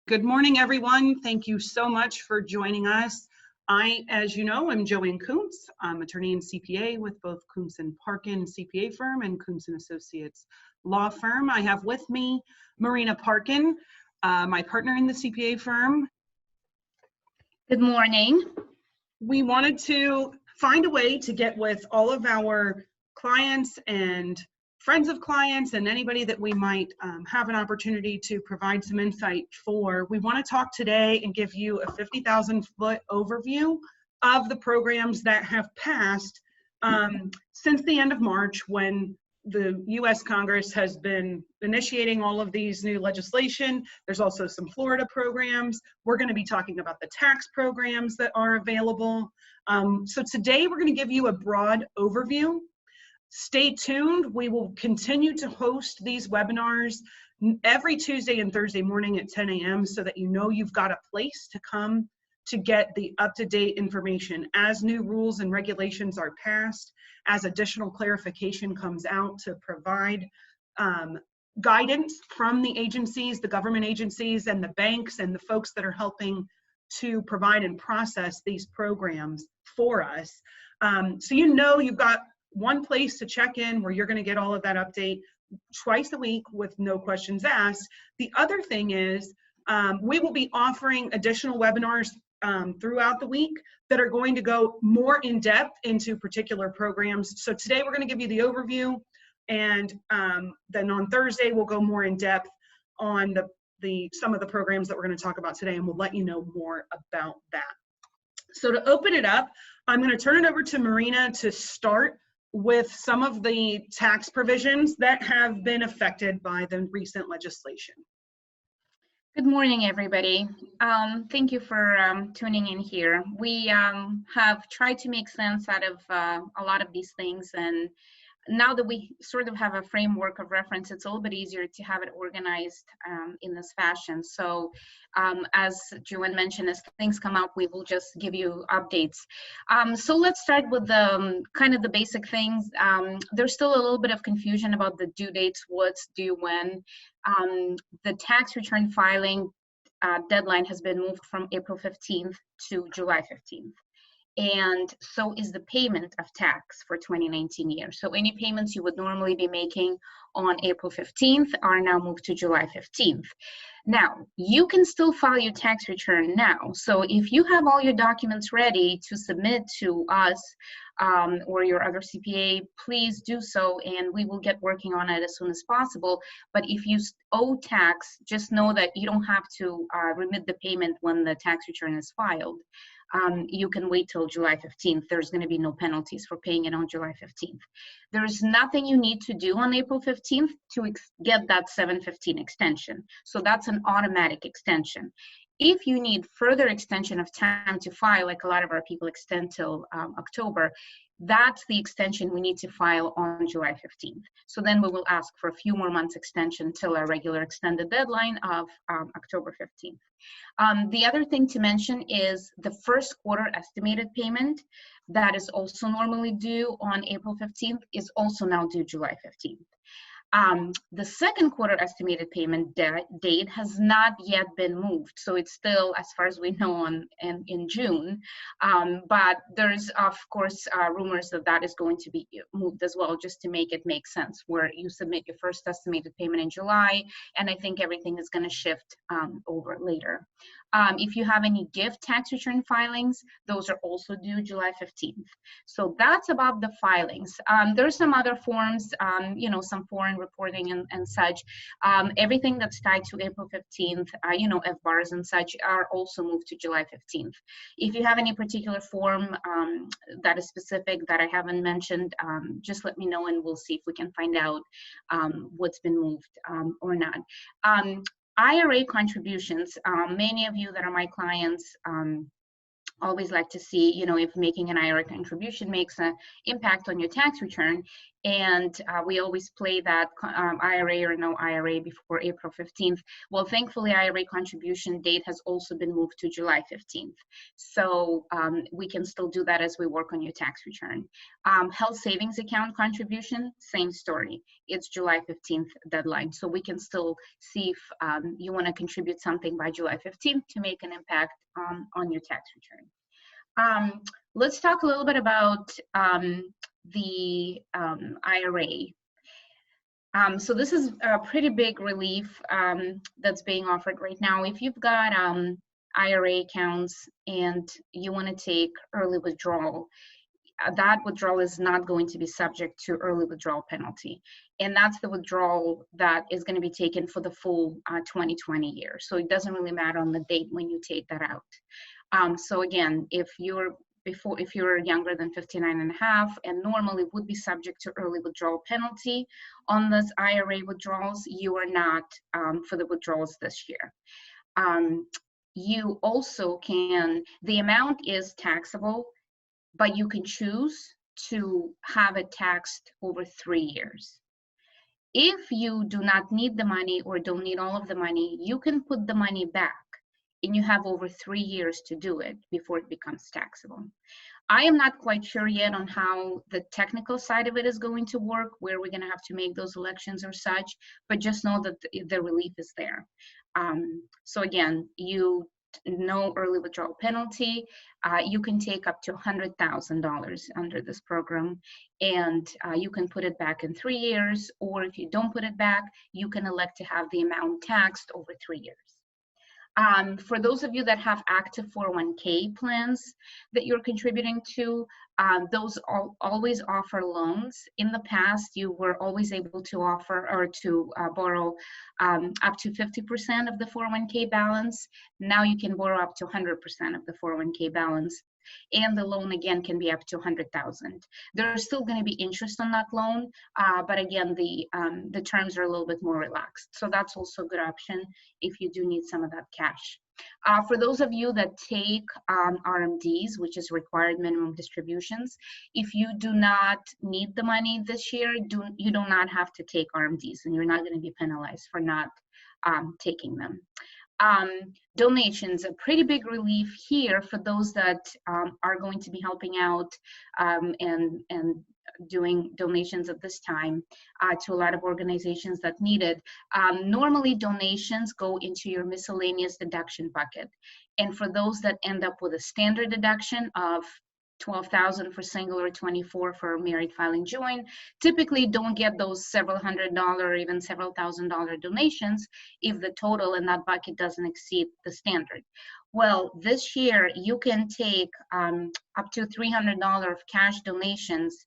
Good morning, everyone. Thank you so much for joining us. As you know, I'm Joanne Koontz. I'm attorney and CPA with both Koontz Parkin CPA firm and Koontz Associates law firm. I have with me Marina Parkin, my partner in the CPA firm. Good morning. We wanted to find a way to get with all of our clients and friends of clients and anybody that we might have an opportunity to provide some insight for. We want to talk today and give you a 50,000-foot overview of the programs that have passed since the end of March, when the U.S. Congress has been initiating all of these new legislation. There's also some Florida programs. We're going to be talking about the tax programs that are available. So today we're going to give you a broad overview. Stay tuned. We will continue to host these webinars every Tuesday and Thursday morning at 10 a.m. so that you know you've got a place to come to get the up-to-date information as new rules and regulations are passed, as additional clarification comes out to provide guidance from the agencies, the government agencies and the banks and the folks that are helping to provide and process these programs for us. So you know you've got one place to check in where you're going to get all of that update twice a week with no questions asked. The other thing is we will be offering additional webinars throughout the week that are going to go more in depth into particular programs. So today we're going to give you the overview, and then on Thursday we'll go more in depth on some of the programs that we're going to talk about today, and we'll let you know more about that. So to open it up, I'm going to turn it over to Marina to start with some of the tax provisions that have been affected by the recent legislation. Good morning, everybody. Thank you for tuning in here. We have tried to make sense out of a lot of these things, and now that we sort of have a framework of reference, it's a little bit easier to have it organized in this fashion. So as Joanne mentioned, as things come up, we will just give you updates. So let's start with the kind of the basic things. There's still a little bit of confusion about the due dates, what's due when. The tax return filing deadline has been moved from April 15th to July 15th. And so is the payment of tax for 2019 year. So any payments you would normally be making on April 15th are now moved to July 15th. Now, you can still file your tax return now. So if you have all your documents ready to submit to us or your other CPA, please do so, and we will get working on it as soon as possible. But if you owe tax, just know that you don't have to remit the payment when the tax return is filed. You can wait till July 15th. There's going to be no penalties for paying it on July 15th. There's nothing you need to do on April 15th to get that 7/15 extension. So that's an automatic extension. If you need further extension of time to file, like a lot of our people extend till October, that's the extension we need to file on July 15th. So then we will ask for a few more months extension till our regular extended deadline of October 15th. The other thing to mention is the first quarter estimated payment that is also normally due on April 15th is also now due July 15th. The second quarter estimated payment date has not yet been moved, so it's still, as far as we know, in June. But there's, of course, rumors that is going to be moved as well, just to make it make sense, where you submit your first estimated payment in July, and I think everything is going to shift over later. If you have any gift tax return filings, those are also due July 15th. So that's about the filings. There's some other forms, some foreign reporting and such. Everything that's tied to April 15th, FBARs and such, are also moved to July 15th. If you have any particular form that is specific that I haven't mentioned, just let me know and we'll see if we can find out what's been moved or not. IRA contributions, many of you that are my clients always like to see, if making an IRA contribution makes an impact on your tax return. And we always play that IRA or no IRA before April 15th. Well, thankfully, IRA contribution date has also been moved to July 15th. So we can still do that as we work on your tax return. Health savings account contribution, same story. It's July 15th deadline. So we can still see if you want to contribute something by July 15th to make an impact on your tax return. Let's talk a little bit about the IRA. So this is a pretty big relief that's being offered right now. If you've got IRA accounts and you want to take early withdrawal, that withdrawal is not going to be subject to early withdrawal penalty. And that's the withdrawal that is going to be taken for the full 2020 year. So it doesn't really matter on the date when you take that out. So again, if you're younger than 59 and a half and normally would be subject to early withdrawal penalty on those IRA withdrawals, you are not for the withdrawals this year. You also can, the amount is taxable, but you can choose to have it taxed over 3 years. If you do not need the money or don't need all of the money, you can put the money back, and you have over 3 years to do it before it becomes taxable. I am not quite sure yet on how the technical side of it is going to work, where we're going to have to make those elections or such, but just know that the relief is there. So again, no early withdrawal penalty. You can take up to $100,000 under this program, and you can put it back in 3 years, or if you don't put it back, you can elect to have the amount taxed over 3 years. For those of you that have active 401k plans that you're contributing to, those always offer loans. In the past, you were always able to offer or to borrow up to 50% of the 401k balance. Now you can borrow up to 100% of the 401k balance. And the loan again can be up to $100,000. There's still going to be interest on that loan, but again, the terms are a little bit more relaxed. So that's also a good option if you do need some of that cash. For those of you that take RMDs, which is required minimum distributions, if you do not need the money this year, you do not have to take RMDs, and you're not going to be penalized for not taking them. Donations, a pretty big relief here for those that are going to be helping out and doing donations at this time to a lot of organizations that need it. Normally donations go into your miscellaneous deduction bucket, and for those that end up with a standard deduction of $12,000 for single or $24,000 for married filing joint, typically don't get those several $100 or even several $1,000 donations if the total in that bucket doesn't exceed the standard. Well, this year you can take up to $300 of cash donations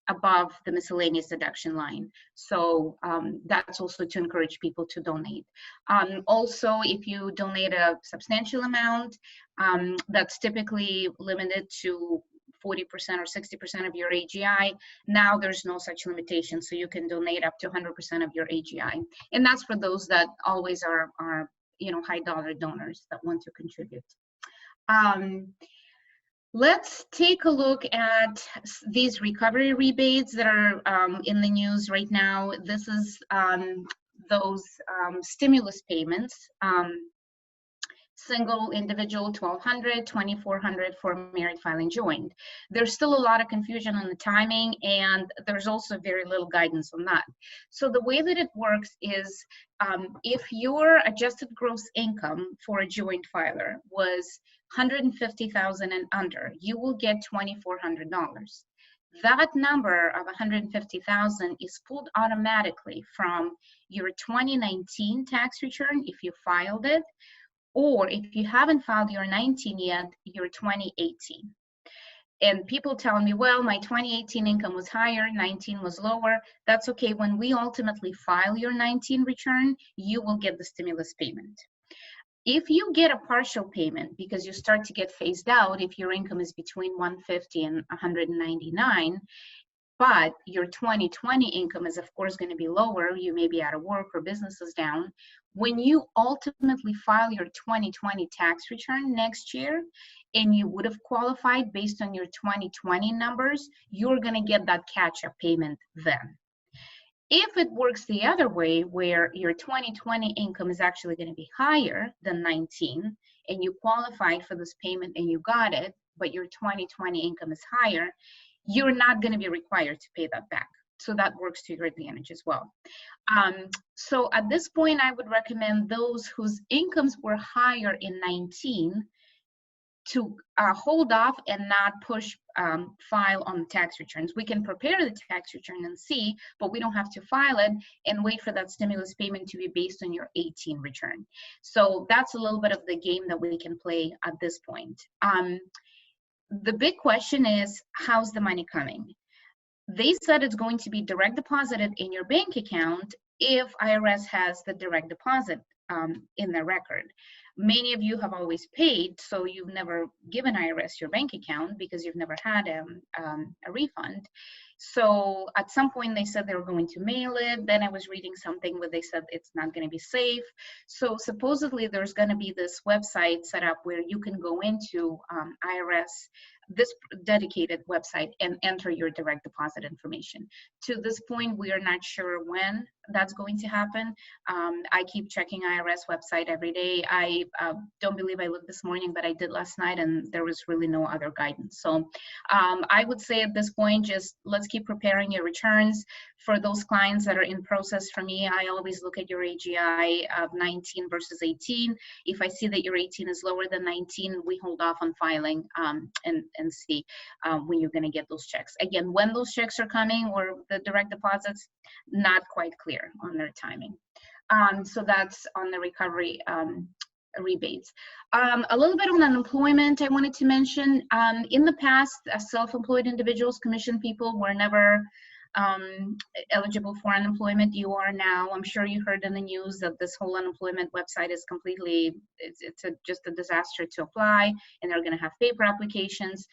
above the miscellaneous deduction line. So that's also to encourage people to donate. Also, if you donate a substantial amount, that's typically limited to 40% or 60% of your AGI. Now there's no such limitation, so you can donate up to 100% of your AGI. And that's for those that always are high dollar donors that want to contribute. Let's take a look at these recovery rebates that are in the news right now. This is those stimulus payments. Single individual $1,200, $2,400 for married filing joint. There's still a lot of confusion on the timing, and there's also very little guidance on that. So the way that it works is if your adjusted gross income for a joint filer was $150,000 and under, you will get $2,400. That number of $150,000 is pulled automatically from your 2019 tax return if you filed it, or if you haven't filed your 19 yet, your 2018. And people tell me, well, my 2018 income was higher, 19 was lower. That's okay. When we ultimately file your 19 return, you will get the stimulus payment. If you get a partial payment because you start to get phased out, if your income is between 150 and 199, but your 2020 income is of course going to be lower, you may be out of work or business is down, when you ultimately file your 2020 tax return next year, and you would have qualified based on your 2020 numbers, you're going to get that catch-up payment then. If it works the other way, where your 2020 income is actually going to be higher than 19, and you qualified for this payment and you got it, but your 2020 income is higher, you're not going to be required to pay that back. So that works to your advantage as well. So at this point, I would recommend those whose incomes were higher in 19 to hold off and not push file on tax returns. We can prepare the tax return and see, but we don't have to file it and wait for that stimulus payment to be based on your 18 return. So that's a little bit of the game that we can play at this point. The big question is, how's the money coming? They said it's going to be direct deposited in your bank account if IRS has the direct deposit in their record. Many of you have always paid, so you've never given IRS your bank account because you've never had a refund. So at some point they said they were going to mail it. Then I was reading something where they said it's not going to be safe. So supposedly there's going to be this website set up where you can go into IRS, this dedicated website, and enter your direct deposit information. To this point, we are not sure when that's going to happen. I keep checking IRS website every day. I don't believe I looked this morning, but I did last night, and there was really no other guidance. So I would say at this point, just let's keep preparing your returns. For those clients that are in process, for me, I always look at your AGI of 19 versus 18. If I see that your 18 is lower than 19, we hold off on filing and see when you're going to get those checks. Again, when those checks are coming or the direct deposits, not quite clear on their timing. So that's on the recovery rebates. A little bit on unemployment I wanted to mention. In the past, self-employed individuals, commission people were never eligible for unemployment. You are now. I'm sure you heard in the news that this whole unemployment website is completely, just a disaster to apply, and they're going to have paper applications.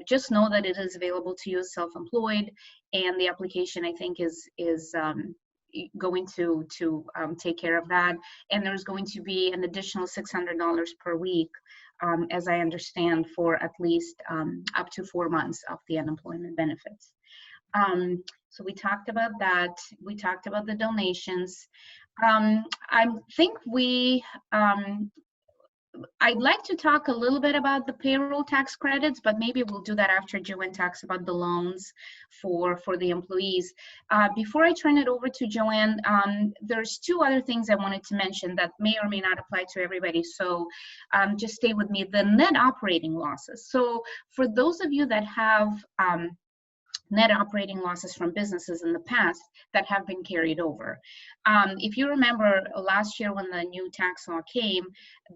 Just know that it is available to you as self-employed, and the application, I think, is going to take care of that. And there's going to be an additional $600 per week, as I understand, for at least up to 4 months of the unemployment benefits. So we talked about that. We talked about the donations. I think I'd like to talk a little bit about the payroll tax credits, but maybe we'll do that after Joanne talks about the loans for the employees. Before I turn it over to Joanne, there's two other things I wanted to mention that may or may not apply to everybody. So just stay with me. The net operating losses. So for those of you that have net operating losses from businesses in the past that have been carried over. If you remember last year when the new tax law came,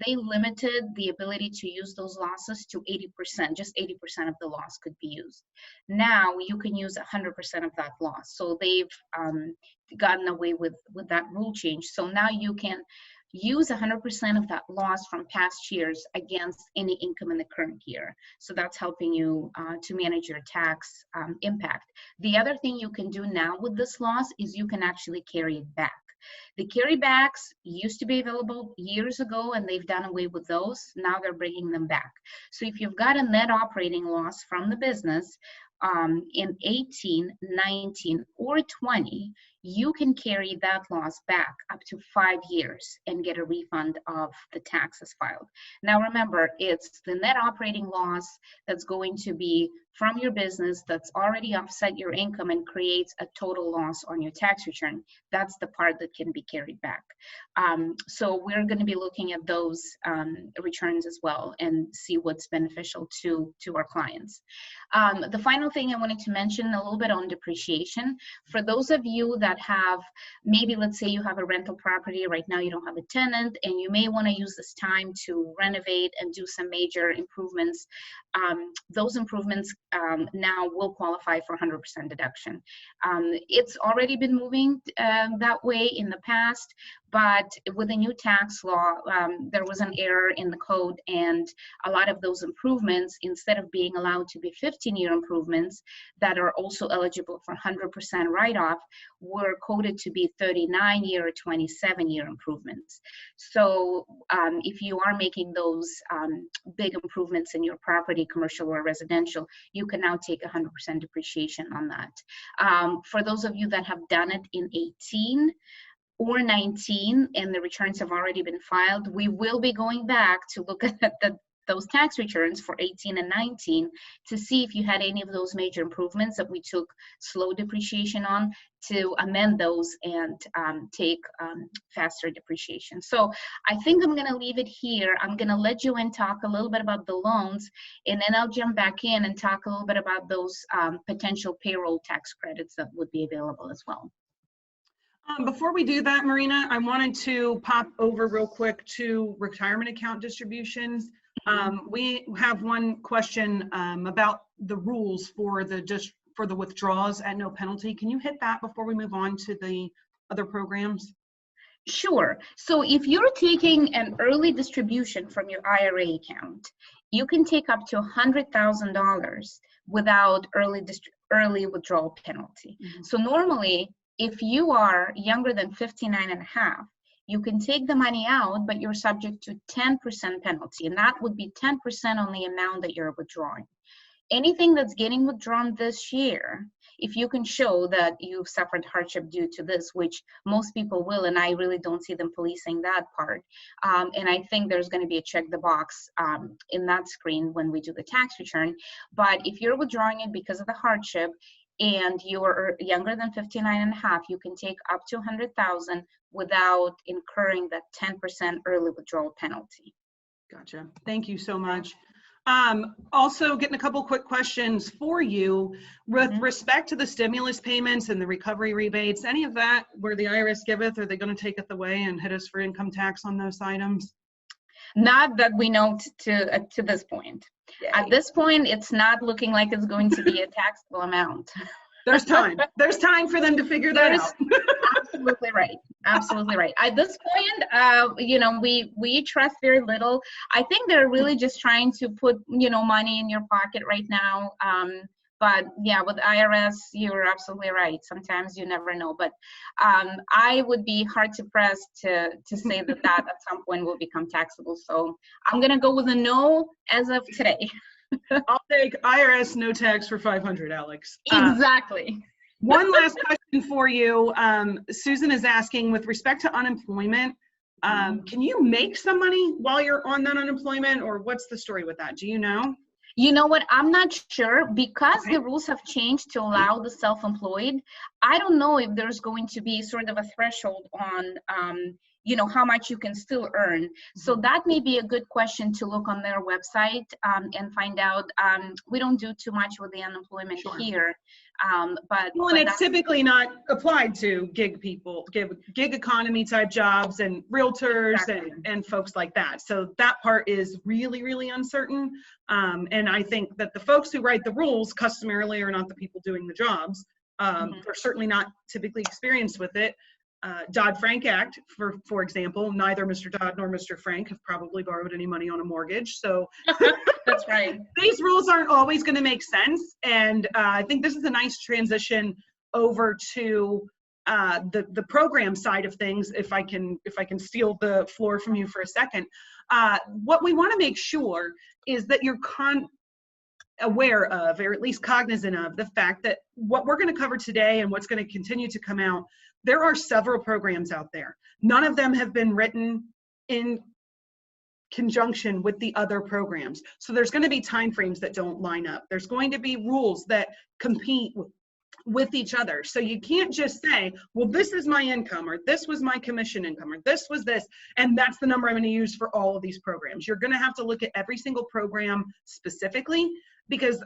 they limited the ability to use those losses to 80%, just 80% of the loss could be used. Now you can use 100% of that loss. So they've gotten away with that rule change. So now you can use 100% of that loss from past years against any income in the current year. So that's helping you to manage your tax impact. The other thing you can do now with this loss is you can actually carry it back. The carrybacks used to be available years ago, and they've done away with those. Now they're bringing them back. So if you've got a net operating loss from the business in 18, 19, or 20, you can carry that loss back up to 5 years and get a refund of the taxes filed. Now remember, it's the net operating loss that's going to be from your business that's already offset your income and creates a total loss on your tax return. That's the part that can be carried back. So we're going to be looking at those returns as well and see what's beneficial to our clients. The final thing I wanted to mention a little bit on depreciation. For those of you that have, maybe let's say you have a rental property right now, you don't have a tenant, and you may want to use this time to renovate and do some major improvements. Those improvements now will qualify for 100% deduction. It's already been moving that way in the past, but with the new tax law, there was an error in the code, and a lot of those improvements, instead of being allowed to be 15-year improvements that are also eligible for 100% write-off, were were coded to be 39-year or 27-year improvements. So if you are making those big improvements in your property, commercial or residential, you can now take 100% depreciation on that. For those of you that have done it in 18 or 19 and the returns have already been filed, we will be going back to look at those tax returns for 18 and 19 to see if you had any of those major improvements that we took slow depreciation on, to amend those and take faster depreciation. So I think I'm going to leave it here. I'm going to let you in talk a little bit about the loans, and then I'll jump back in and talk a little bit about those potential payroll tax credits that would be available as well. Before we do that, Marina, I wanted to pop over real quick to retirement account distributions. We have one question about the rules for the withdrawals at no penalty. Can you hit that before we move on to the other programs? Sure. So if you're taking an early distribution from your IRA account, you can take up to $100,000 without early withdrawal penalty. Mm-hmm. So normally, if you are younger than 59 and a half, you can take the money out, but you're subject to 10% penalty, and that would be 10% on the amount that you're withdrawing. Anything that's getting withdrawn this year, if you can show that you've suffered hardship due to this, which most people will, and I really don't see them policing that part, and I think there's going to be a check the box in that screen when we do the tax return. But if you're withdrawing it because of the hardship, and you're younger than 59 and a half, you can take up to 100,000 without incurring that 10% early withdrawal penalty. Gotcha. Thank you so much. Also getting a couple quick questions for you with respect to the stimulus payments and the recovery rebates. Any of that where the IRS giveth, are they going to take it away and hit us for income tax on those items? Not that we know to this point. Yay. At this point, it's not looking like it's going to be a taxable amount. There's time. There's time for them to figure that out. Absolutely right. Absolutely right. At this point, you know, we trust very little. I think they're really just trying to put, you know, money in your pocket right now. But yeah, with IRS, you're absolutely right. Sometimes you never know. But I would be hard to press to say that at some point will become taxable. So I'm going to go with a no as of today. I'll take IRS no tax for 500, Alex. Exactly. One last question for you. Susan is asking, with respect to unemployment, can you make some money while you're on that unemployment, or what's the story with that? Do you know? You know what? I'm not sure, because the rules have changed to allow the self-employed. I don't know if there's going to be sort of a threshold on, you know, how much you can still earn. So that may be a good question to look on their website and find out. We don't do too much with the unemployment here. But it's typically not applied to gig people, gig economy type jobs and realtors and folks like that. So that part is really, really uncertain. And I think that the folks who write the rules customarily are not the people doing the jobs. They're certainly not typically experienced with it. Dodd-Frank Act, for example, neither Mr. Dodd nor Mr. Frank have probably borrowed any money on a mortgage. So that's right. These rules aren't always going to make sense. And I think this is a nice transition over to the program side of things. If I can steal the floor from you for a second, what we want to make sure is that you're aware of, or at least cognizant of, the fact that what we're going to cover today and what's going to continue to come out, there are several programs out there. None of them have been written in conjunction with the other programs. So there's going to be timeframes that don't line up. There's going to be rules that compete with each other. So you can't just say, well, this is my income, or this was my commission income, or this was this, and that's the number I'm going to use for all of these programs. You're going to have to look at every single program specifically, because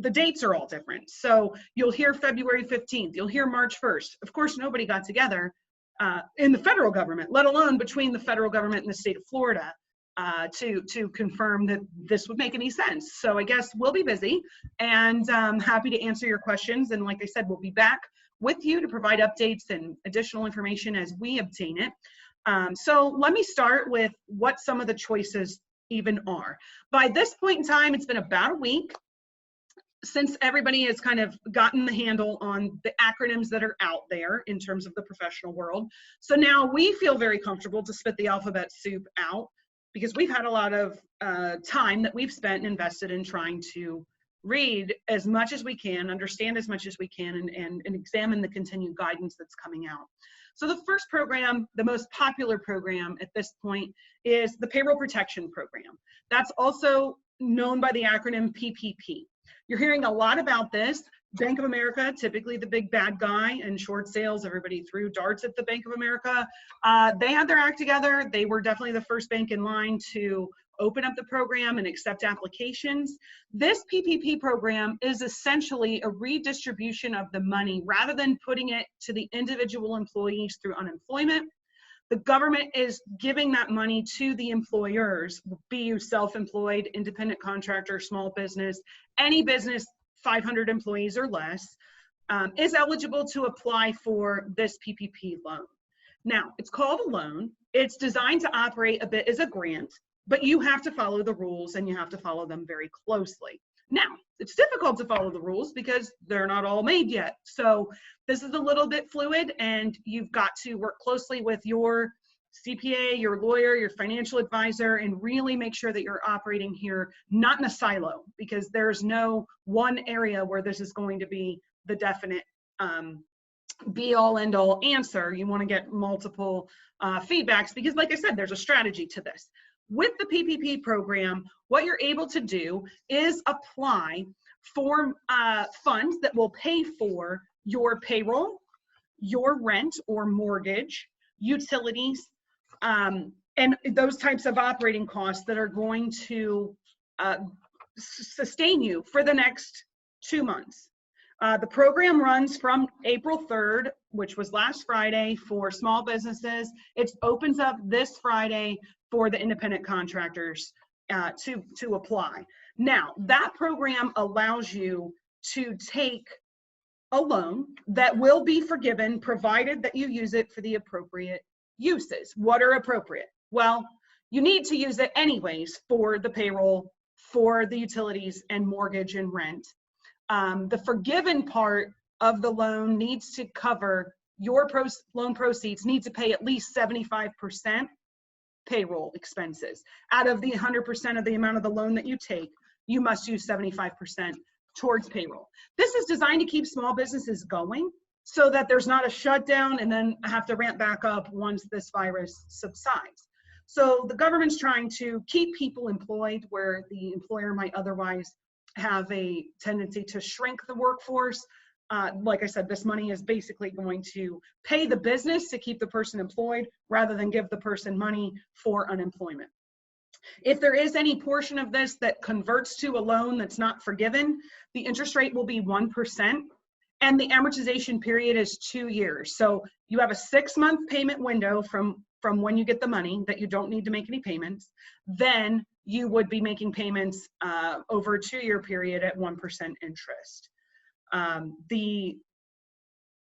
the dates are all different. So you'll hear February 15th, you'll hear March 1st. Of course, nobody got together in the federal government, let alone between the federal government and the state of Florida, to confirm that this would make any sense. So I guess we'll be busy, and happy to answer your questions. And like I said, we'll be back with you to provide updates and additional information as we obtain it. So let me start with what some of the choices even are. By this point in time, it's been about a week since everybody has kind of gotten the handle on the acronyms that are out there in terms of the professional world, so now we feel very comfortable to spit the alphabet soup out, because we've had a lot of time that we've spent and invested in trying to read as much as we can, understand as much as we can, and examine the continued guidance that's coming out. So the first program, the most popular program at this point, is the Payroll Protection Program. That's also known by the acronym PPP. You're hearing a lot about this. Bank of America, typically the big bad guy in short sales, everybody threw darts at the Bank of America. They had their act together. They were definitely the first bank in line to open up the program and accept applications. This PPP program is essentially a redistribution of the money. Rather than putting it to the individual employees through unemployment, the government is giving that money to the employers, be you self-employed, independent contractor, small business, any business 500 employees or less, is eligible to apply for this PPP loan. Now, it's called a loan. It's designed to operate a bit as a grant, but you have to follow the rules and you have to follow them very closely. Now, it's difficult to follow the rules because they're not all made yet. So this is a little bit fluid, and you've got to work closely with your CPA, your lawyer, your financial advisor, and really make sure that you're operating here not in a silo, because there's no one area where this is going to be the definite be all end all answer. You want to get multiple feedbacks, because like I said, there's a strategy to this. With the PPP program, what you're able to do is apply for funds that will pay for your payroll, your rent or mortgage, utilities, and those types of operating costs that are going to sustain you for the next 2 months. The program runs from April 3rd, which was last Friday, for small businesses. It opens up this Friday for the independent contractors to apply. Now, that program allows you to take a loan that will be forgiven, provided that you use it for the appropriate uses. What are appropriate? Well, you need to use it anyways for the payroll, for the utilities and mortgage and rent. The forgiven part of the loan needs to cover your loan proceeds, need to pay at least 75% payroll expenses. Out of the 100% of the amount of the loan that you take, you must use 75% towards payroll. This is designed to keep small businesses going so that there's not a shutdown and then have to ramp back up once this virus subsides. So the government's trying to keep people employed where the employer might otherwise have a tendency to shrink the workforce. Like I said, this money is basically going to pay the business to keep the person employed rather than give the person money for unemployment. If there is any portion of this that converts to a loan that's not forgiven, the interest rate will be 1%, and the amortization period is 2 years. So you have a 6-month payment window from when you get the money that you don't need to make any payments. Then you would be making payments over a 2-year period at 1% interest. The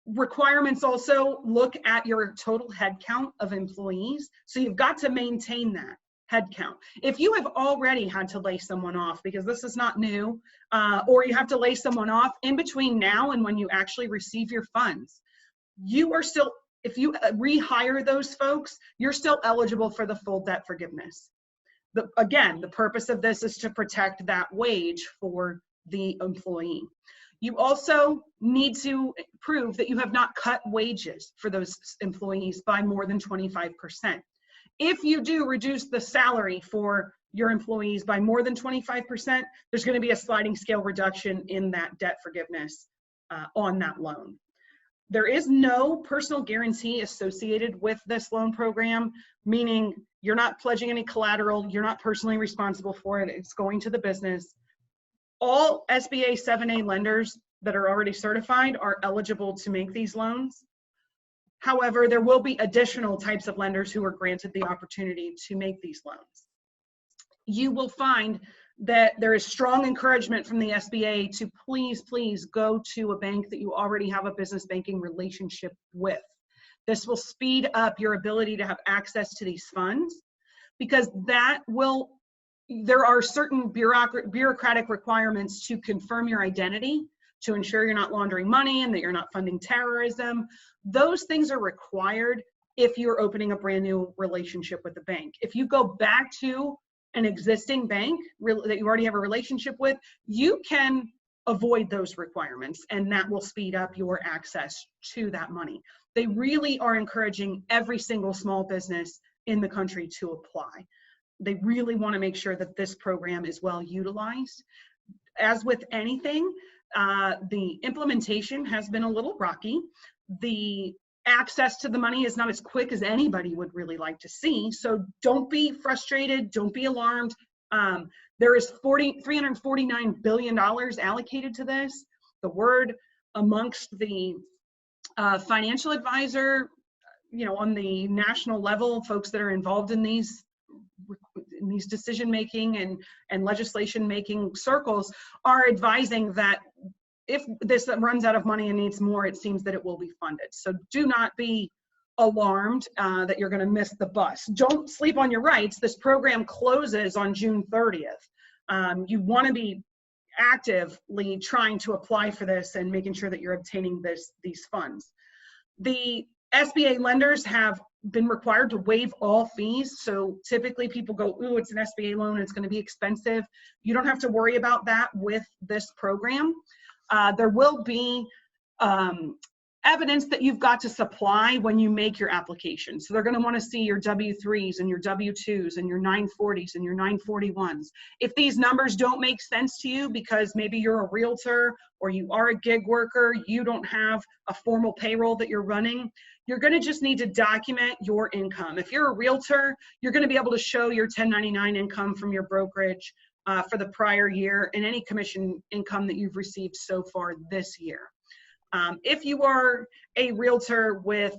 requirements also look at your total head count of employees. So you've got to maintain that head count. If you have already had to lay someone off, because this is not new, or you have to lay someone off in between now and when you actually receive your funds, you are still, if you rehire those folks, you're still eligible for the full debt forgiveness. Again, the purpose of this is to protect that wage for the employee. You also need to prove that you have not cut wages for those employees by more than 25%. If you do reduce the salary for your employees by more than 25%, there's going to be a sliding scale reduction in that debt forgiveness on that loan. There is no personal guarantee associated with this loan program, meaning you're not pledging any collateral, you're not personally responsible for it, it's going to the business. All SBA 7A lenders that are already certified are eligible to make these loans. However, there will be additional types of lenders who are granted the opportunity to make these loans. You will find that there is strong encouragement from the SBA to please go to a bank that you already have a business banking relationship with. This will speed up your ability to have access to these funds, because that will there are certain bureaucratic requirements to confirm your identity, to ensure you're not laundering money and that you're not funding terrorism. Those things are required if you're opening a brand new relationship with the bank. If you go back to an existing bank that you already have a relationship with, you can avoid those requirements, and that will speed up your access to that money. They really are encouraging every single small business in the country to apply. They really want to make sure that this program is well utilized. As with anything, the implementation has been a little rocky. The access to the money is not as quick as anybody would really like to see. So don't be frustrated, don't be alarmed. There is $349 billion allocated to this. The word amongst the financial advisor, on the national level, folks that are involved in these decision-making and legislation-making circles are advising that if this runs out of money and needs more, it seems that it will be funded. So do not be alarmed that you're going to miss the bus. Don't sleep on your rights. This program closes on June 30th. You want to be actively trying to apply for this and making sure that you're obtaining these funds. The SBA lenders have been required to waive all fees. So typically people go, ooh, it's an SBA loan, it's going to be expensive. You don't have to worry about that with this program. There will be evidence that you've got to supply when you make your application. So they're going to want to see your W-3s and your W-2s and your 940s and your 941s. If these numbers don't make sense to you because maybe you're a realtor or you are a gig worker, you don't have a formal payroll that you're running, you're going to just need to document your income. If you're a realtor, you're going to be able to show your 1099 income from your brokerage for the prior year and any commission income that you've received so far this year. If you are a realtor with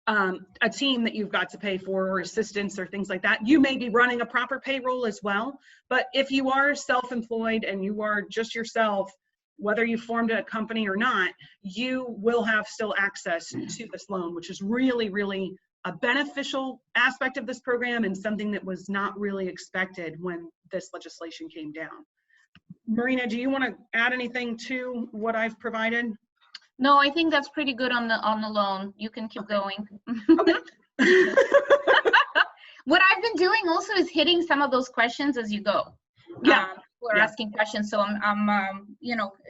a team that you've got to pay for or assistants or things like that, you may be running a proper payroll as well. But if you are self-employed and you are just yourself, whether you formed a company or not, you will have still access to this loan, which is really, really a beneficial aspect of this program and something that was not really expected when this legislation came down. Marina, do you want to add anything to what I've provided? No, I think that's pretty good on the loan. You can keep going. Okay. What I've been doing also is hitting some of those questions as you go. Yeah. We're asking questions, so I'm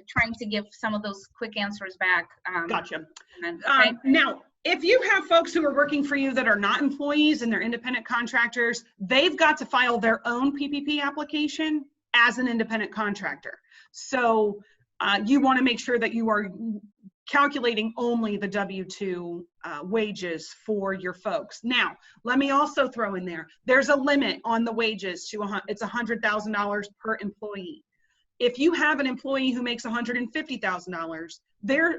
trying to give some of those quick answers back. Gotcha. Okay. Now, if you have folks who are working for you that are not employees and they're independent contractors, they've got to file their own PPP application as an independent contractor. So you want to make sure that you are calculating only the W-2 wages for your folks. Now, let me also throw in there's a limit on the wages it's $100,000 per employee. If you have an employee who makes $150,000, their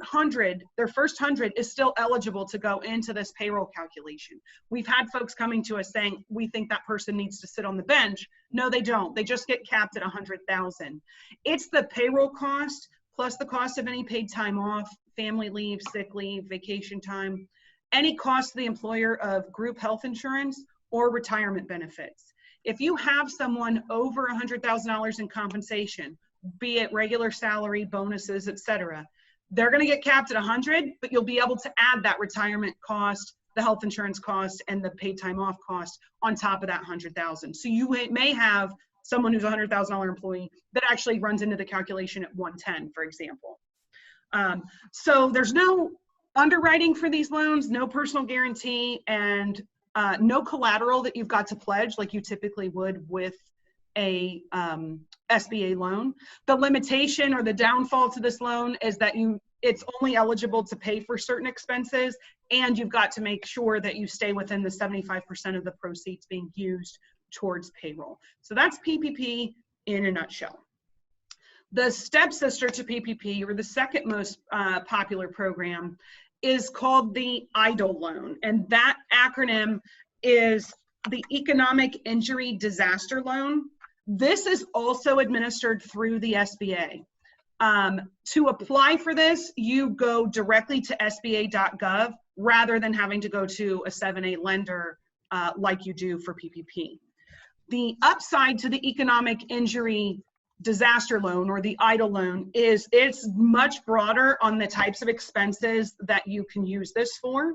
first 100 is still eligible to go into this payroll calculation. We've had folks coming to us saying, we think that person needs to sit on the bench. No, they don't. They just get capped at $100,000. It's the payroll cost plus the cost of any paid time off, family leave, sick leave, vacation time, any cost to the employer of group health insurance or retirement benefits. If you have someone over $100,000 in compensation, be it regular salary, bonuses, etc., they're going to get capped at 100, but you'll be able to add that retirement cost, the health insurance cost, and the paid time off cost on top of that 100,000. So you may have someone who's a $100,000 employee that actually runs into the calculation at 110, for example. So there's no underwriting for these loans, no personal guarantee, and no collateral that you've got to pledge like you typically would with a SBA loan. The limitation or the downfall to this loan is that it's only eligible to pay for certain expenses, and you've got to make sure that you stay within the 75% of the proceeds being used towards payroll. So that's PPP in a nutshell. The stepsister to PPP, or the second most popular program, is called the EIDL loan, and that acronym is the Economic Injury Disaster Loan. This is also administered through the SBA. To apply for this, you go directly to sba.gov rather than having to go to a 7(a) lender like you do for PPP. The upside to the economic injury disaster loan or the EIDL loan is it's much broader on the types of expenses that you can use this for.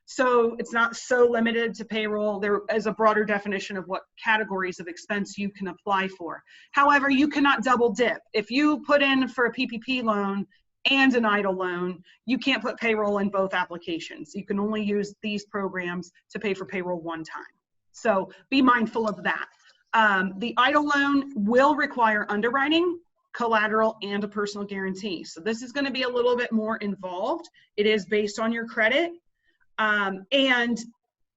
So it's not so limited to payroll. There is a broader definition of what categories of expense you can apply for. However, you cannot double dip. If you put in for a PPP loan and an EIDL loan, you can't put payroll in both applications. You can only use these programs to pay for payroll one time. So be mindful of that. The EIDL loan will require underwriting, collateral, and a personal guarantee. So this is going to be a little bit more involved. It is based on your credit, and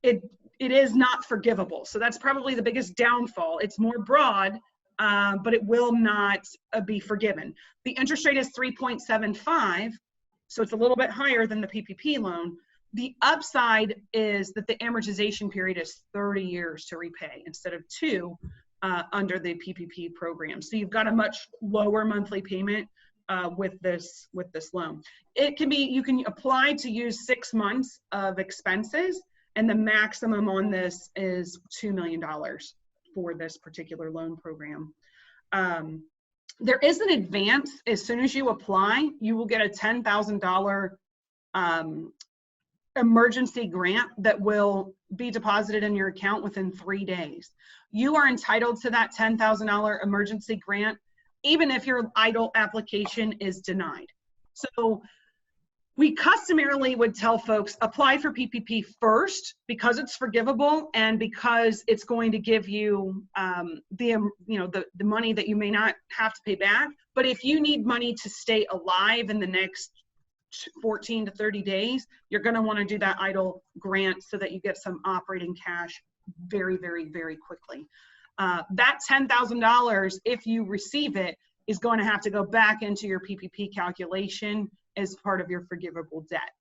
it is not forgivable. So that's probably the biggest downfall. It's more broad, but it will not be forgiven. The interest rate is 3.75, so it's a little bit higher than the PPP loan. The upside is that the amortization period is 30 years to repay instead of 2 under the PPP program. So you've got a much lower monthly payment with this loan. It can be, you can apply to use 6 months of expenses, and the maximum on this is $2 million for this particular loan program. There is an advance. As soon as you apply, you will get a $10,000 emergency grant that will be deposited in your account within 3 days. You are entitled to that $10,000 emergency grant even if your EIDL application is denied. So we customarily would tell folks apply for PPP first because it's forgivable and because it's going to give you the money that you may not have to pay back. But if you need money to stay alive in the next 14 to 30 days, you're going to want to do that EIDL grant so that you get some operating cash very, very, very quickly. That $10,000, if you receive it, is going to have to go back into your PPP calculation as part of your forgivable debt.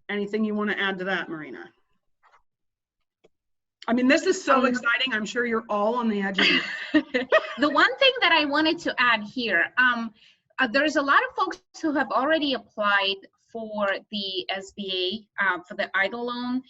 Anything you want to add to that, Marina? I mean, this is so exciting. I'm sure you're all on the edge of it. The one thing that I wanted to add here, there's a lot of folks who have already applied for the SBA, for the EIDL loan,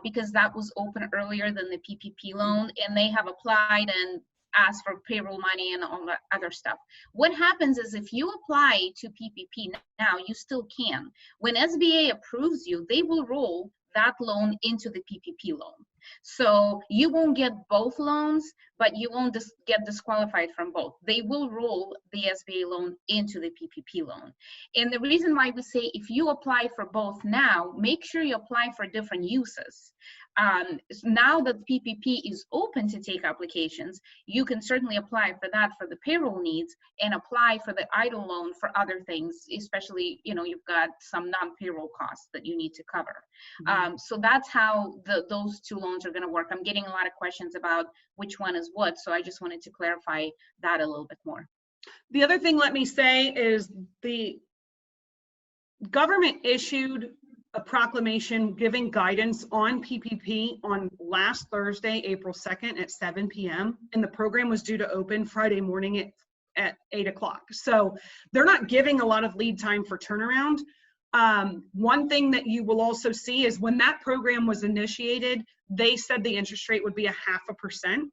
because that was open earlier than the PPP loan, and they have applied and asked for payroll money and all that other stuff. What happens is if you apply to PPP now, you still can. When SBA approves you, they will roll that loan into the PPP loan. So you won't get both loans, but you won't get disqualified from both. They will roll the SBA loan into the PPP loan. And the reason why we say if you apply for both now, make sure you apply for different uses. Now that PPP is open to take applications, you can certainly apply for that for the payroll needs and apply for the EIDL loan for other things, especially, you know, you've got some non-payroll costs that you need to cover. So that's how those two loans are going to work. I'm getting a lot of questions about which one is what, so I just wanted to clarify that a little bit more. The other thing, let me say, is the government issued a proclamation giving guidance on PPP on last Thursday, April 2nd at 7 p.m. and the program was due to open Friday morning at 8 o'clock. So they're not giving a lot of lead time for turnaround. One thing that you will also see is when that program was initiated, they said the interest rate would be 0.5%,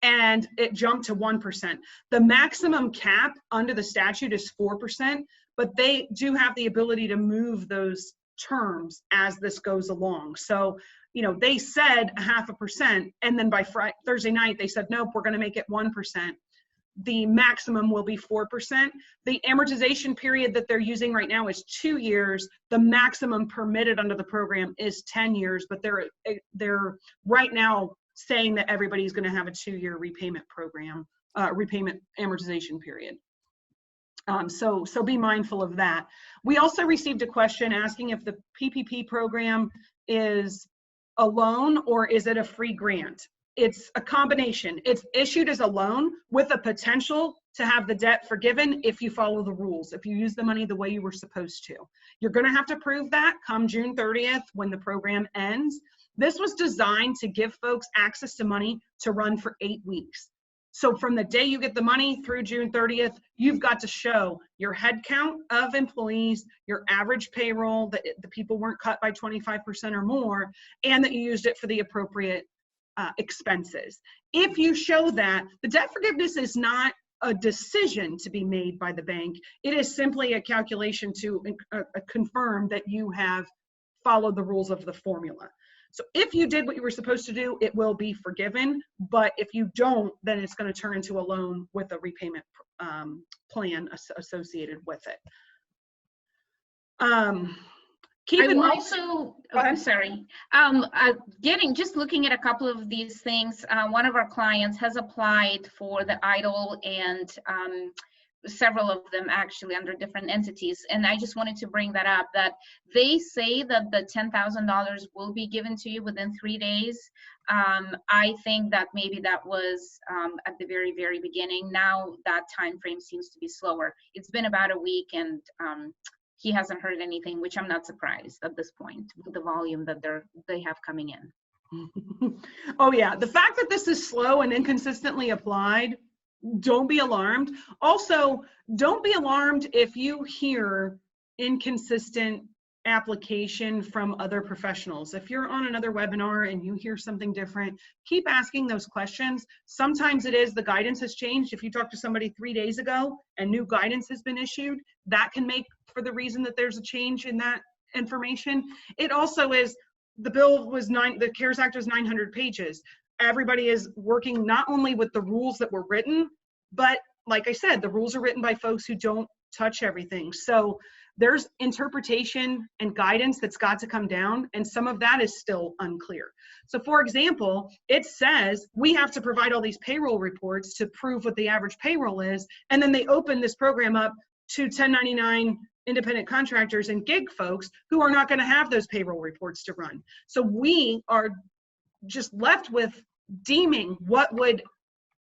and it jumped to 1%. The maximum cap under the statute is 4%, but they do have the ability to move those terms as this goes along. So, you know, they said 0.5%, and then by Thursday night, they said, nope, we're going to make it 1%. The maximum will be 4%. The amortization period that they're using right now is 2 years. The maximum permitted under the program is 10 years, but they're right now saying that everybody's going to have a 2-year repayment program, repayment amortization period. So be mindful of that. We also received a question asking if the PPP program is a loan or is it a free grant? It's a combination. It's issued as a loan with a potential to have the debt forgiven if you follow the rules, if you use the money the way you were supposed to. You're going to have to prove that come June 30th when the program ends. This was designed to give folks access to money to run for 8 weeks. So from the day you get the money through June 30th, you've got to show your head count of employees, your average payroll, that the people weren't cut by 25% or more, and that you used it for the appropriate expenses. If you show that, the debt forgiveness is not a decision to be made by the bank. It is simply a calculation to confirm that you have followed the rules of the formula. So if you did what you were supposed to do, it will be forgiven. But if you don't, then it's going to turn into a loan with a repayment plan associated with it. Keep in mind. Also, I'm sorry, just looking at a couple of these things, one of our clients has applied for the EIDL and several of them actually under different entities. And I just wanted to bring that up, that they say that the $10,000 will be given to you within 3 days. I think that maybe that was at the very, very beginning. Now that time frame seems to be slower. It's been about a week, and he hasn't heard anything, which I'm not surprised at this point with the volume that they have coming in. Oh yeah, the fact that this is slow and inconsistently applied, don't be alarmed. Also, don't be alarmed if you hear inconsistent application from other professionals. If you're on another webinar and you hear something different, keep asking those questions. Sometimes it is the guidance has changed. If you talk to somebody 3 days ago and new guidance has been issued, that can make for the reason that there's a change in that information. It also is, the bill was the CARES Act was 900 pages. Everybody is working not only with the rules that were written, but like I said, the rules are written by folks who don't touch everything. So there's interpretation and guidance that's got to come down, and some of that is still unclear. So for example, it says we have to provide all these payroll reports to prove what the average payroll is, and then they open this program up to 1099 independent contractors and gig folks who are not going to have those payroll reports to run. So we are just left with deeming what would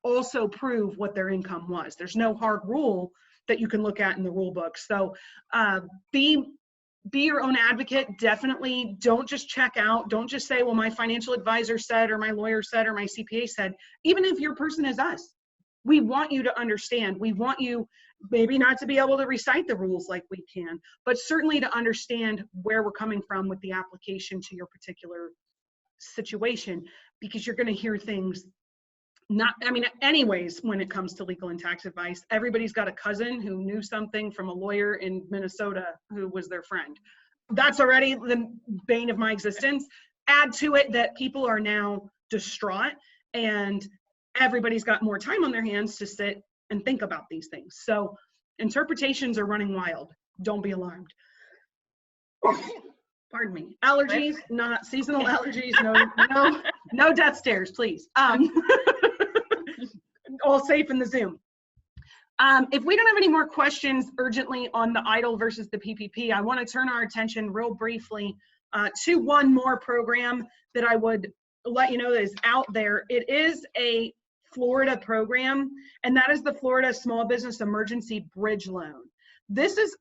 also prove what their income was. There's no hard rule that you can look at in the rule book. So be your own advocate. Definitely don't just check out. Don't just say, well, my financial advisor said, or my lawyer said, or my CPA said. Even if your person is us, we want you to understand. We want you maybe not to be able to recite the rules like we can, but certainly to understand where we're coming from with the application to your particular situation, because you're going to hear things anyways, when it comes to legal and tax advice, everybody's got a cousin who knew something from a lawyer in Minnesota who was their friend. That's already the bane of my existence. Add to it that people are now distraught and everybody's got more time on their hands to sit and think about these things. So interpretations are running wild. Don't be alarmed. Pardon me. Allergies, not seasonal allergies. No death stares, please. All safe in the Zoom. If we don't have any more questions urgently on the EIDL versus the PPP, I want to turn our attention real briefly to one more program that I would let you know that is out there. It is a Florida program, and that is the Florida Small Business Emergency Bridge Loan. This is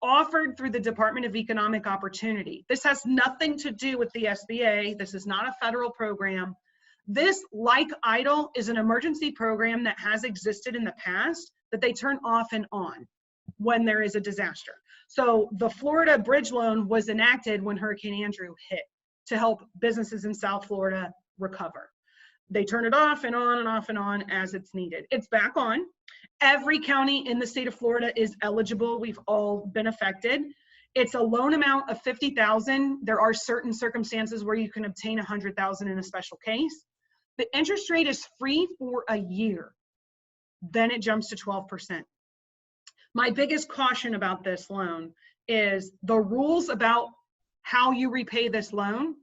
offered through the Department of Economic Opportunity. This has nothing to do with the SBA. This is not a federal program. This, like EIDL, is an emergency program that has existed in the past that they turn off and on when there is a disaster. So the Florida Bridge Loan was enacted when Hurricane Andrew hit to help businesses in South Florida recover. They turn it off and on and off and on as it's needed. It's back on. Every county in the state of Florida is eligible. We've all been affected. It's a loan amount of $50,000. There are certain circumstances where you can obtain $100,000 in a special case. The interest rate is free for a year. Then it jumps to 12%. My biggest caution about this loan is the rules about how you repay this loan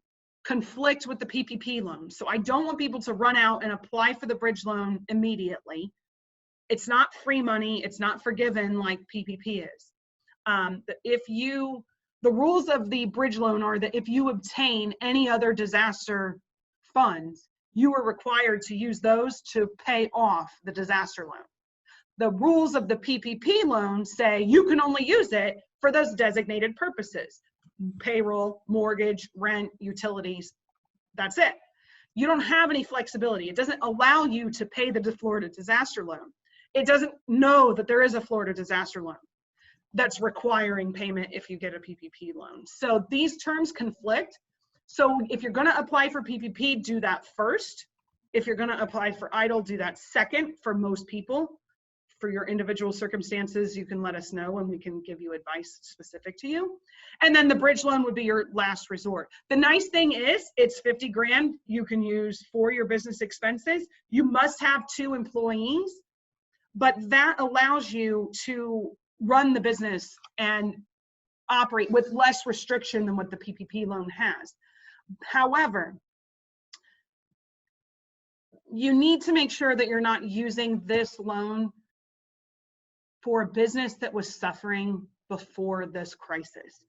conflict with the PPP loan. So I don't want people to run out and apply for the bridge loan immediately. It's not free money. It's not forgiven like PPP is. The rules of the bridge loan are that if you obtain any other disaster funds, you are required to use those to pay off the disaster loan. The rules of the PPP loan say you can only use it for those designated purposes: payroll, mortgage, rent, utilities. That's it. You don't have any flexibility. It doesn't allow you to pay the Florida disaster loan. It doesn't know that there is a Florida disaster loan that's requiring payment if you get a PPP loan. So these terms conflict. So if you're going to apply for PPP, do that first If you're going to apply for EIDL, do that second for most people. For your individual circumstances, you can let us know and we can give you advice specific to you. And then the bridge loan would be your last resort. The nice thing is it's 50 grand you can use for your business expenses. You must have 2 employees, but that allows you to run the business and operate with less restriction than what the PPP loan has. However, you need to make sure that you're not using this loan for a business that was suffering before this crisis.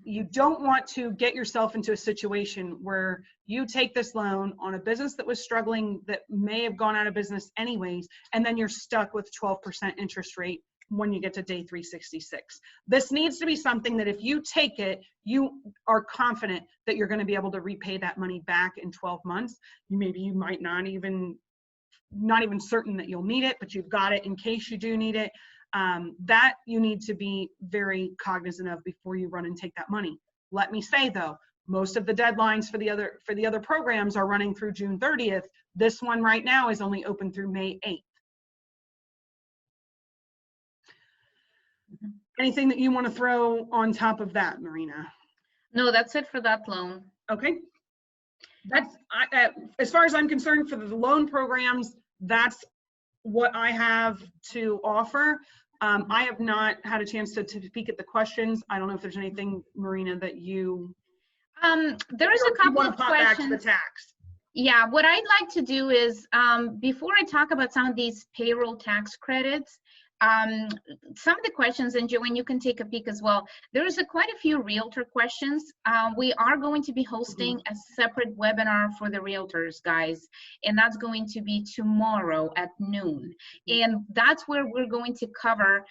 You don't want to get yourself into a situation where you take this loan on a business that was struggling, that may have gone out of business anyways, and then you're stuck with 12% interest rate when you get to day 366. This needs to be something that if you take it, you are confident that you're going to be able to repay that money back in 12 months. Maybe you might not even certain that you'll need it, but you've got it in case you do need it. That you need to be very cognizant of before you run and take that money. Let me say though, most of the deadlines for the other programs are running through June 30th. This one right now is only open through May 8th. Anything that you want to throw on top of that, Marina? No, that's it for that loan. Okay. That's as far as I'm concerned for the loan programs, that's what I have to offer. I have not had a chance to peek at the questions. I don't know if there's anything, Marina, that you there is a couple of questions. Back to the tax. Yeah, what I'd like to do is before I talk about some of these payroll tax credits, some of the questions, and Joanne, you can take a peek as well. There's quite a few realtor questions. We are going to be hosting a separate webinar for the realtors, guys, and that's going to be tomorrow at noon. And that's where we're going to cover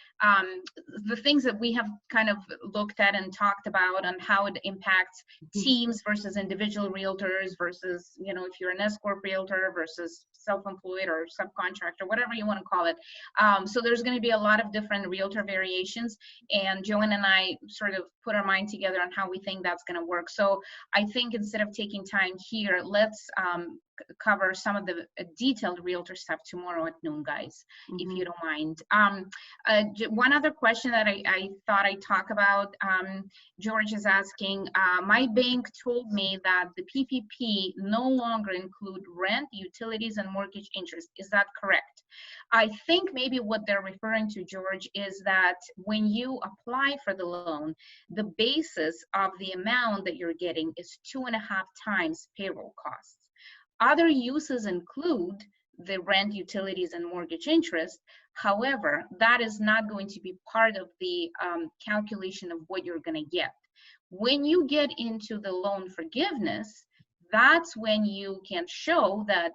the things that we have kind of looked at and talked about on how it impacts teams versus individual realtors versus, you know, if you're an S-corp realtor versus self-employed or subcontractor, whatever you want to call it. So there's going to be a lot of different realtor variations, and Joanne and I sort of put our mind together on how we think that's going to work. So I think instead of taking time here, let's cover some of the detailed realtor stuff tomorrow at noon, guys, if you don't mind. One other question that I thought I'd talk about, George is asking, my bank told me that the PPP no longer include rent, utilities, and mortgage interest. Is that correct? I think maybe what they're referring to, George, is that when you apply for the loan, the basis of the amount that you're getting is 2.5 times payroll costs. Other uses include the rent, utilities, and mortgage interest. However, that is not going to be part of the calculation of what you're going to get. When you get into the loan forgiveness, that's when you can show that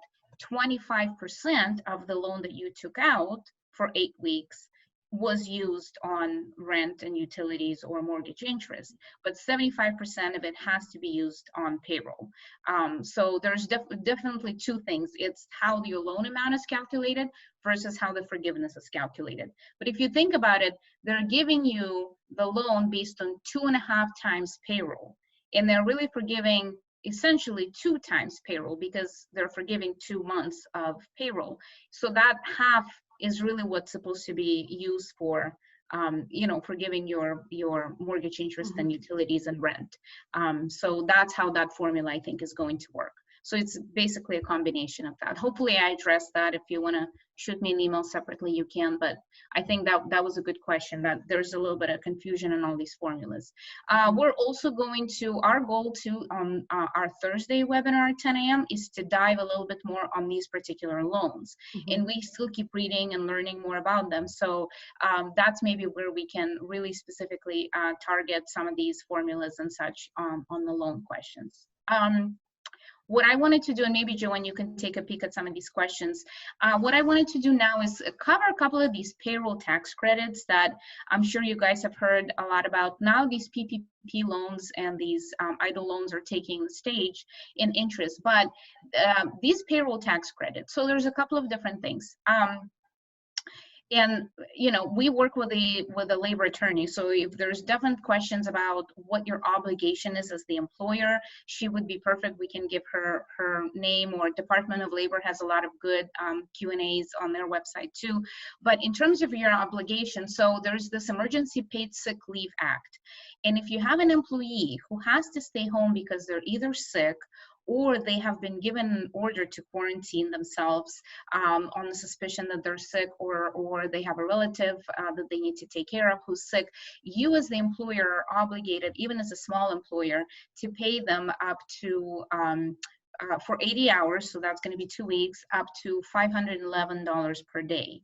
25% of the loan that you took out for 8 weeks was used on rent and utilities or mortgage interest, but 75% of it has to be used on payroll. So there's definitely two things. It's how your loan amount is calculated versus how the forgiveness is calculated. But if you think about it, they're giving you the loan based on 2.5 times payroll, and they're really forgiving essentially 2 times payroll because they're forgiving 2 months of payroll. So that half is really what's supposed to be used for, you know, forgiving your mortgage interest and utilities and rent. So that's how that formula, I think, is going to work. So it's basically a combination of that. Hopefully I addressed that. If you want to shoot me an email separately, you can, but I think that was a good question, that there's a little bit of confusion in all these formulas. We're also going to, our goal to our Thursday webinar at 10 a.m. is to dive a little bit more on these particular loans. And we still keep reading and learning more about them. So that's maybe where we can really specifically target some of these formulas and such on the loan questions. What I wanted to do, and maybe Joanne, you can take a peek at some of these questions. What I wanted to do now is cover a couple of these payroll tax credits that I'm sure you guys have heard a lot about. Now these PPP loans and these EIDL loans are taking the stage in interest, but these payroll tax credits, so there's a couple of different things. And we work with a labor attorney, so if there's definite questions about what your obligation is as the employer, she would be perfect. We can give her name, or Department of Labor has a lot of good Q&As on their website too. But in terms of your obligation, so there's this Emergency Paid Sick Leave Act, and if you have an employee who has to stay home because they're either sick or they have been given an order to quarantine themselves on the suspicion that they're sick, or they have a relative that they need to take care of who's sick, you as the employer are obligated, even as a small employer, to pay them up to for 80 hours, so that's going to be 2 weeks, up to $511 per day.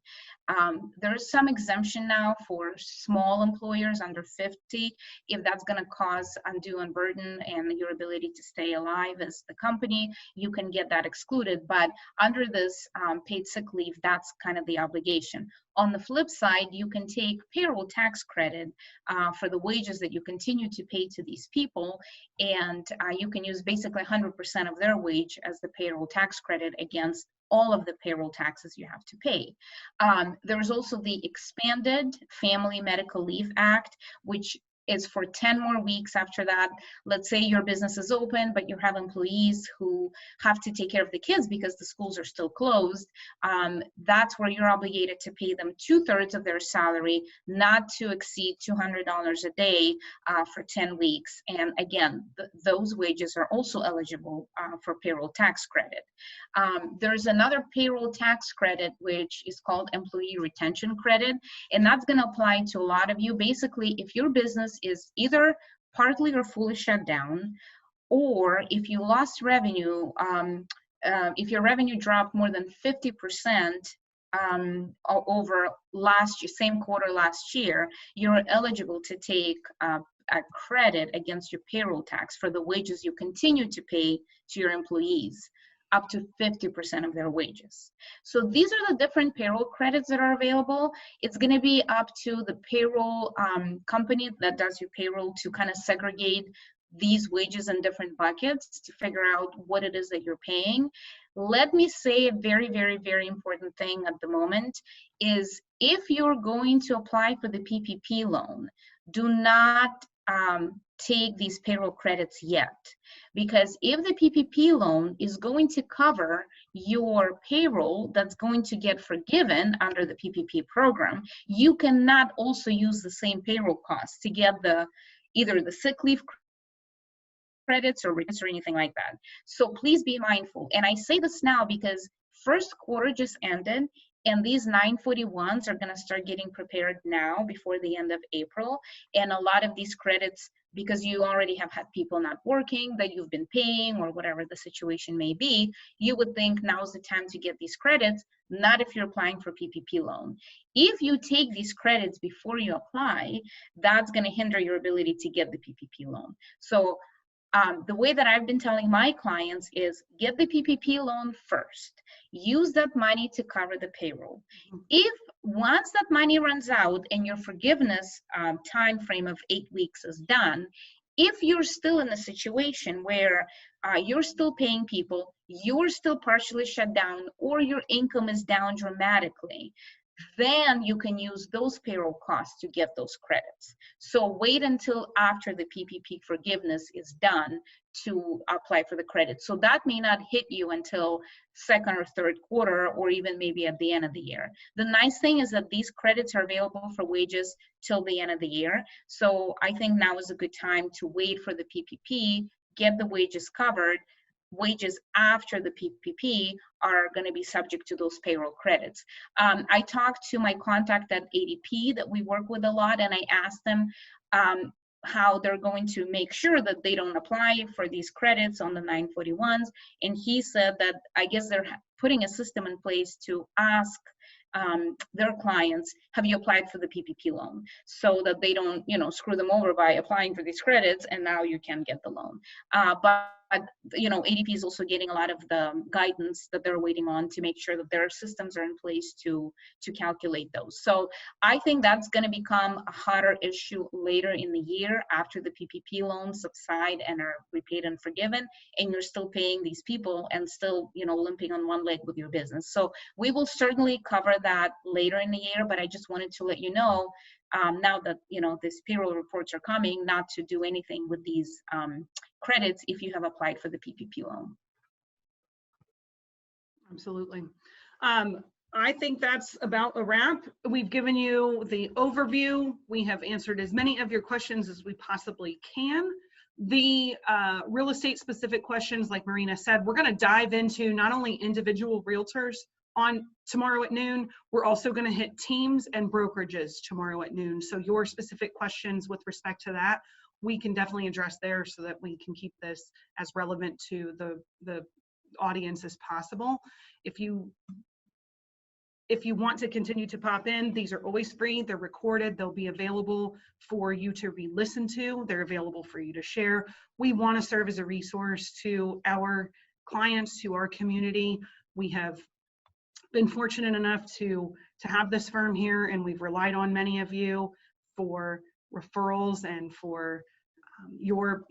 There's some exemption now for small employers under 50, if that's going to cause undue burden and your ability to stay alive as the company, you can get that excluded. But under this paid sick leave, that's kind of the obligation. On the flip side, you can take payroll tax credit for the wages that you continue to pay to these people, and you can use basically 100% of their wage as the payroll tax credit against all of the payroll taxes you have to pay. There's also the Expanded Family Medical Leave Act, which is for 10 more weeks after that. Let's say your business is open, but you have employees who have to take care of the kids because the schools are still closed. That's where you're obligated to pay them 2/3 of their salary, not to exceed $200 a day for 10 weeks. And again, those wages are also eligible for payroll tax credit. There's another payroll tax credit, which is called Employee Retention Credit, and that's going to apply to a lot of you. Basically, if your business is either partly or fully shut down, or if you lost revenue, if your revenue dropped more than 50% over same quarter last year, you're eligible to take a credit against your payroll tax for the wages you continue to pay to your employees, up to 50% of their wages. So these are the different payroll credits that are available. It's going to be up to the payroll company that does your payroll to kind of segregate these wages in different buckets to figure out what it is that you're paying. Let me say a very, very, very important thing at the moment is, if you're going to apply for the PPP loan, do not take these payroll credits yet, because if the PPP loan is going to cover your payroll that's going to get forgiven under the PPP program, you cannot also use the same payroll costs to get either the sick leave credits or anything like that. So please be mindful. And I say this now because first quarter just ended, and these 941s are going to start getting prepared now before the end of April. And a lot of these credits, because you already have had people not working that you've been paying, or whatever the situation may be, you would think now's the time to get these credits, not if you're applying for PPP loan. If you take these credits before you apply, that's going to hinder your ability to get the PPP loan. So the way that I've been telling my clients is, get the PPP loan first. Use that money to cover the payroll. If once that money runs out and your forgiveness time frame of 8 weeks is done, if you're still in a situation where you're still paying people, you're still partially shut down, or your income is down dramatically, then you can use those payroll costs to get those credits. So wait until after the PPP forgiveness is done to apply for the credit. So that may not hit you until second or third quarter, or even maybe at the end of the year. The nice thing is that these credits are available for wages till the end of the year. So I think now is a good time to wait for the PPP, get the wages covered. Wages after the PPP are going to be subject to those payroll credits. I talked to my contact at ADP that we work with a lot, and I asked them how they're going to make sure that they don't apply for these credits on the 941s. And he said that I guess they're putting a system in place to ask their clients, have you applied for the PPP loan, so that they don't, screw them over by applying for these credits and now you can't get the loan. But but ADP is also getting a lot of the guidance that they're waiting on to make sure that their systems are in place to calculate those. So I think that's going to become a hotter issue later in the year after the PPP loans subside and are repaid and forgiven, and you're still paying these people and still, limping on one leg with your business. So we will certainly cover that later in the year, but I just wanted to let you know, now that, these payroll reports are coming, not to do anything with these credits if you have applied for the PPP loan. Absolutely. I think that's about a wrap. We've given you the overview. We have answered as many of your questions as we possibly can. The real estate specific questions, like Marina said, we're going to dive into not only individual realtors on tomorrow at noon, we're also going to hit teams and brokerages tomorrow at noon. So your specific questions with respect to that, we can definitely address there so that we can keep this as relevant to the audience as possible. If you want to continue to pop in, these are always free. They're recorded. They'll be available for you to re-listen to. They're available for you to share. We want to serve as a resource to our clients, to our community. We have been fortunate enough to have this firm here, and we've relied on many of you for referrals and for your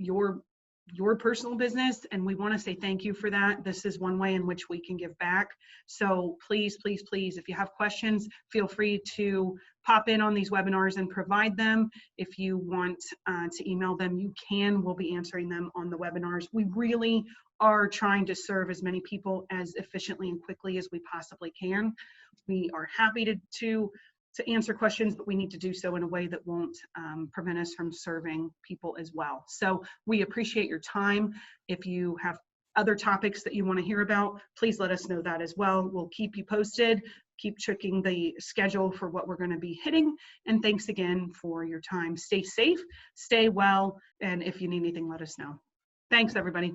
personal business, and we want to say thank you for that. This is one way in which we can give back. So please, please, please, if you have questions, feel free to pop in on these webinars and provide them. If you want to email them, you can. We'll be answering them on the webinars. We really are trying to serve as many people as efficiently and quickly as we possibly can. We are happy to answer questions, but we need to do so in a way that won't prevent us from serving people as well. So we appreciate your time. If you have other topics that you want to hear about, please let us know that as well. We'll keep you posted, keep checking the schedule for what we're going to be hitting. And thanks again for your time. Stay safe, stay well, and if you need anything, let us know. Thanks, everybody.